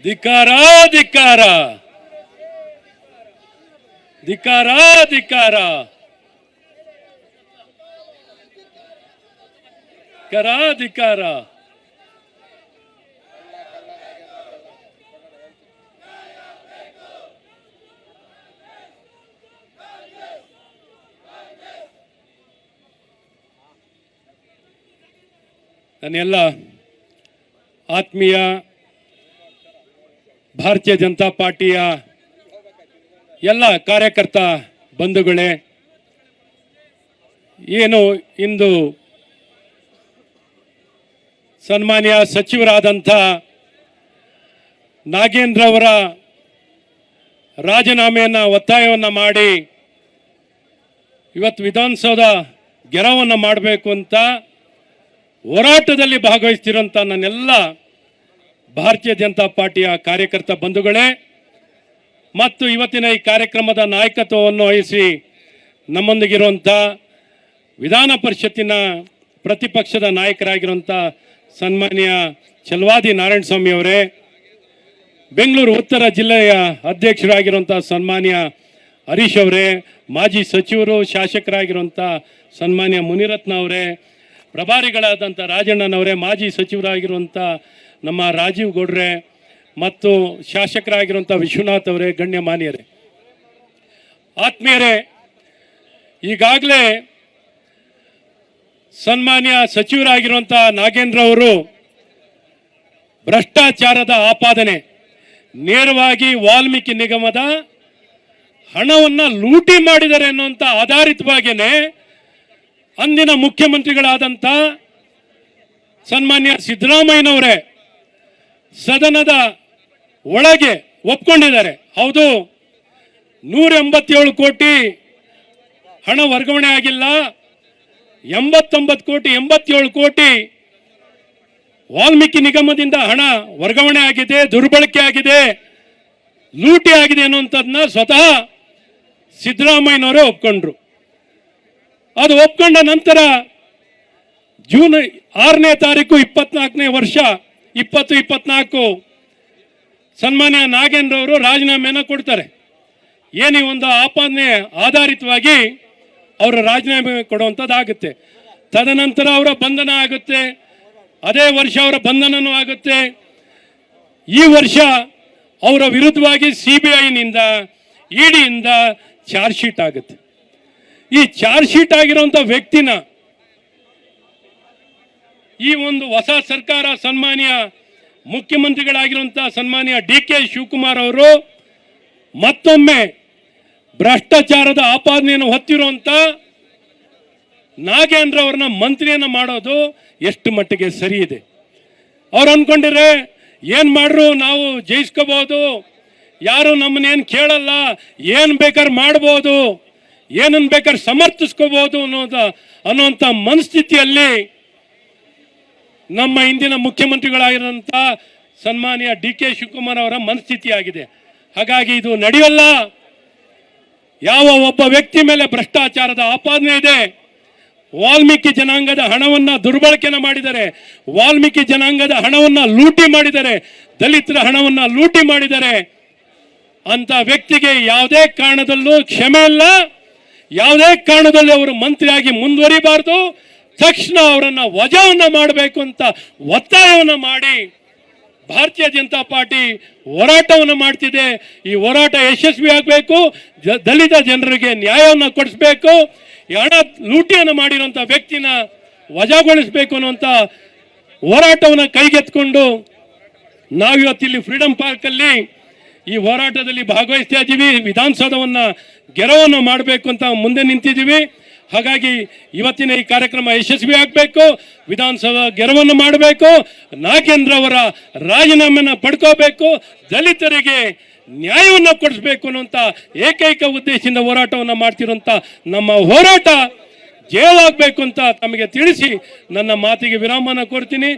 ಧಿಕ್ಕಾರ ಧಿಕ್ಕಾರ ಧಿಕ್ಕಾರ ಧಿಕ್ಕಾರ ಕರ ಧಿಕ್ಕಾರ. ನನ್ನೆಲ್ಲ ಆತ್ಮೀಯ ಭಾರತೀಯ ಜನತಾ ಪಾರ್ಟಿಯ ಎಲ್ಲ ಕಾರ್ಯಕರ್ತ ಬಂಧುಗಳೇ, ಏನು ಇಂದು ಸನ್ಮಾನ್ಯ ಸಚಿವರಾದಂಥ ನಾಗೇಂದ್ರ ಅವರ ರಾಜೀನಾಮೆಯನ್ನು ಒತ್ತಾಯವನ್ನು ಮಾಡಿ ಇವತ್ತು ವಿಧಾನಸೌಧ ಗೆರವನ್ನು ಮಾಡಬೇಕು ಅಂತ ಹೋರಾಟದಲ್ಲಿ ಭಾಗವಹಿಸ್ತಿರೋಂಥ ನನ್ನೆಲ್ಲ ಭಾರತೀಯ ಜನತಾ ಪಾರ್ಟಿಯ ಕಾರ್ಯಕರ್ತ ಬಂಧುಗಳೇ ಮತ್ತು ಇವತ್ತಿನ ಈ ಕಾರ್ಯಕ್ರಮದ ನಾಯಕತ್ವವನ್ನು ವಹಿಸಿ ನಮ್ಮೊಂದಿಗಿರುವಂಥ ವಿಧಾನ ಪರಿಷತ್ತಿನ ಪ್ರತಿಪಕ್ಷದ ನಾಯಕರಾಗಿರುವಂಥ ಸನ್ಮಾನ್ಯ ಛಲವಾದಿ ನಾರಾಯಣಸ್ವಾಮಿ ಅವರೇ, ಬೆಂಗಳೂರು ಉತ್ತರ ಜಿಲ್ಲೆಯ ಅಧ್ಯಕ್ಷರಾಗಿರುವಂಥ ಸನ್ಮಾನ್ಯ ಹರೀಶ್ ಅವರೇ, ಮಾಜಿ ಸಚಿವರು ಶಾಸಕರಾಗಿರುವಂಥ ಸನ್ಮಾನ್ಯ ಮುನಿರತ್ನ ಅವರೇ, ಪ್ರಭಾರಿಗಳಾದಂಥ ರಾಜಣ್ಣನವರೇ, ಮಾಜಿ ಸಚಿವರಾಗಿರುವಂಥ ನಮ್ಮ ರಾಜೀವ್ ಗೌಡ್ರೆ ಮತ್ತು ಶಾಸಕರಾಗಿರುವಂಥ ವಿಶ್ವನಾಥ್ ಅವರೇ, ಗಣ್ಯಮಾನ್ಯರೇ, ಆತ್ಮೀಯರೇ, ಈಗಾಗಲೇ ಸನ್ಮಾನ್ಯ ಸಚಿವರಾಗಿರುವಂಥ ನಾಗೇಂದ್ರ ಅವರು ಭ್ರಷ್ಟಾಚಾರದ ಆಪಾದನೆ, ನೇರವಾಗಿ ವಾಲ್ಮೀಕಿ ನಿಗಮದ ಹಣವನ್ನು ಲೂಟಿ ಮಾಡಿದ್ದಾರೆ ಅನ್ನುವಂಥ ಆಧಾರಿತವಾಗಿಯೇ ಅಂದಿನ ಮುಖ್ಯಮಂತ್ರಿಗಳಾದಂಥ ಸನ್ಮಾನ್ಯ ಸಿದ್ದರಾಮಯ್ಯನವರೇ ಸದನದ ಒಳಗೆ ಒಪ್ಕೊಂಡಿದ್ದಾರೆ. ಹೌದು, 187 ಕೋಟಿ ಹಣ ವರ್ಗಾವಣೆ ಆಗಿಲ್ಲ, 87 ಕೋಟಿ ವಾಲ್ಮೀಕಿ ನಿಗಮದಿಂದ ಹಣ ವರ್ಗಾವಣೆ ಆಗಿದೆ, ದುರ್ಬಳಕೆ ಆಗಿದೆ, ಲೂಟಿ ಆಗಿದೆ ಅನ್ನುವಂಥದ್ದನ್ನ ಸ್ವತಃ ಸಿದ್ದರಾಮಯ್ಯನವರೇ ಒಪ್ಕೊಂಡ್ರು. ಅದು ಒಪ್ಕೊಂಡ ನಂತರ ಜೂನ್ 6ನೇ ತಾರೀಕು 24ನೇ ವರ್ಷ 2024 ಸನ್ಮಾನ್ಯ ನಾಗೇಂದ್ರ ಅವರು ರಾಜೀನಾಮೆಯನ್ನು ಕೊಡ್ತಾರೆ. ಏನಿ ಒಂದು ಆಪಾದನೆ ಆಧಾರಿತವಾಗಿ ಅವರ ರಾಜೀನಾಮೆ ಕೊಡುವಂಥದ್ದಾಗುತ್ತೆ. ತದನಂತರ ಅವರ ಬಂಧನ ಆಗುತ್ತೆ. ಅದೇ ವರ್ಷ ಅವರ ಬಂಧನನೂ ಆಗುತ್ತೆ. ಈ ವರ್ಷ ಅವರ ವಿರುದ್ಧವಾಗಿ CBIನಿಂದ EDಯಿಂದ ಚಾರ್ಜ್ ಶೀಟ್ ಆಗುತ್ತೆ. ಈ ಚಾರ್ಜ್ ಶೀಟ್ ಆಗಿರುವಂಥ ವ್ಯಕ್ತಿನ ಈ ಒಂದು ಹೊಸ ಸರ್ಕಾರ ಸನ್ಮಾನ್ಯ ಮುಖ್ಯಮಂತ್ರಿಗಳಾಗಿರುವಂಥ ಸನ್ಮಾನ್ಯ DK ಶಿವಕುಮಾರ್ ಅವರು ಮತ್ತೊಮ್ಮೆ ಭ್ರಷ್ಟಾಚಾರದ ಆಪಾದನೆಯನ್ನು ಹೊತ್ತಿರುವಂಥ ನಾಗೇಂದ್ರ ಅವ್ರನ್ನ ಮಂತ್ರಿಯನ್ನು ಮಾಡೋದು ಎಷ್ಟು ಮಟ್ಟಿಗೆ ಸರಿ ಇದೆ? ಅವ್ರು ಅನ್ಕೊಂಡಿದ್ರೆ ಏನು ಮಾಡ್ರು ನಾವು ಜಯಿಸ್ಕೋಬಹುದು, ಯಾರು ನಮ್ಮನ್ನೇನು ಕೇಳಲ್ಲ, ಏನು ಬೇಕಾದ್ರೆ ಮಾಡ್ಬೋದು, ಏನನ್ನು ಬೇಕಾದ್ರೆ ಸಮರ್ಥಿಸ್ಕೋಬಹುದು ಅನ್ನುವಂಥ ಮನಸ್ಥಿತಿಯಲ್ಲಿ ನಮ್ಮ ಇಂದಿನ ಮುಖ್ಯಮಂತ್ರಿಗಳಾಗಿರುವಂಥ ಸನ್ಮಾನ್ಯ DK ಶಿವಕುಮಾರ್ ಅವರ ಮನಸ್ಥಿತಿ ಆಗಿದೆ. ಹಾಗಾಗಿ ಇದು ನಡೆಯಲ್ಲ. ಯಾವ ಒಬ್ಬ ವ್ಯಕ್ತಿ ಮೇಲೆ ಭ್ರಷ್ಟಾಚಾರದ ಆಪಾದನೆ ಇದೆ, ವಾಲ್ಮೀಕಿ ಜನಾಂಗದ ಹಣವನ್ನು ದುರ್ಬಳಕೆನ ಮಾಡಿದ್ದಾರೆ, ವಾಲ್ಮೀಕಿ ಜನಾಂಗದ ಹಣವನ್ನು ಲೂಟಿ ಮಾಡಿದ್ದಾರೆ, ದಲಿತರ ಹಣವನ್ನು ಲೂಟಿ ಮಾಡಿದ್ದಾರೆ ಅಂತ ವ್ಯಕ್ತಿಗೆ ಯಾವುದೇ ಕಾರಣದಲ್ಲೂ ಕ್ಷಮೆ ಇಲ್ಲ. ಯಾವುದೇ ಕಾರಣದಲ್ಲಿ ಅವರು ಮಂತ್ರಿಯಾಗಿ ಮುಂದುವರಿಬಾರದು. ತಕ್ಷಣ ಅವರನ್ನು ವಜಾವನ್ನ ಮಾಡಬೇಕು ಅಂತ ಒತ್ತಾಯವನ್ನು ಮಾಡಿ ಭಾರತೀಯ ಜನತಾ ಪಾರ್ಟಿ ಹೋರಾಟವನ್ನು ಮಾಡ್ತಿದೆ. ಈ ಹೋರಾಟ ಯಶಸ್ವಿ ಆಗಬೇಕು. ದಲಿತ ಜನರಿಗೆ ನ್ಯಾಯವನ್ನು ಕೊಡಿಸ್ಬೇಕು. ಈ ಹಣ ಲೂಟಿಯನ್ನು ಮಾಡಿರುವಂಥ ವ್ಯಕ್ತಿನ ವಜಾಗೊಳಿಸಬೇಕು ಅನ್ನುವಂಥ ಹೋರಾಟವನ್ನು ಕೈಗೆತ್ಕೊಂಡು ನಾವಿವತ್ತಿಲ್ಲಿ ಫ್ರೀಡಂ ಪಾರ್ಕಲ್ಲಿ ಈ ಹೋರಾಟದಲ್ಲಿ ಭಾಗವಹಿಸ್ತಾ ಇದ್ದೀವಿ. ವಿಧಾನಸೌಧವನ್ನು ಗೆರವನ್ನು ಮಾಡಬೇಕು ಅಂತ ಮುಂದೆ ನಿಂತಿದ್ದೀವಿ. ಹಾಗಾಗಿ ಇವತ್ತಿನ ಈ ಕಾರ್ಯಕ್ರಮ ಯಶಸ್ವಿ ಆಗಬೇಕು. ವಿಧಾನಸೌಧ ಗೆರವನ್ನು ಮಾಡಬೇಕು. ನಾಗೇಂದ್ರ ಅವರ ರಾಜೀನಾಮೆಯನ್ನು ಪಡ್ಕೋಬೇಕು. ದಲಿತರಿಗೆ ನ್ಯಾಯವನ್ನು ಕೊಡಿಸ್ಬೇಕು ಅನ್ನುವಂಥ ಏಕೈಕ ಉದ್ದೇಶದಿಂದ ಹೋರಾಟವನ್ನು ಮಾಡ್ತಿರುವಂಥ ನಮ್ಮ ಹೋರಾಟ ಜಯವಾಗಬೇಕು ಅಂತ ತಮಗೆ ತಿಳಿಸಿ ನನ್ನ ಮಾತಿಗೆ ವಿರಾಮನ ಕೊಡ್ತೀನಿ.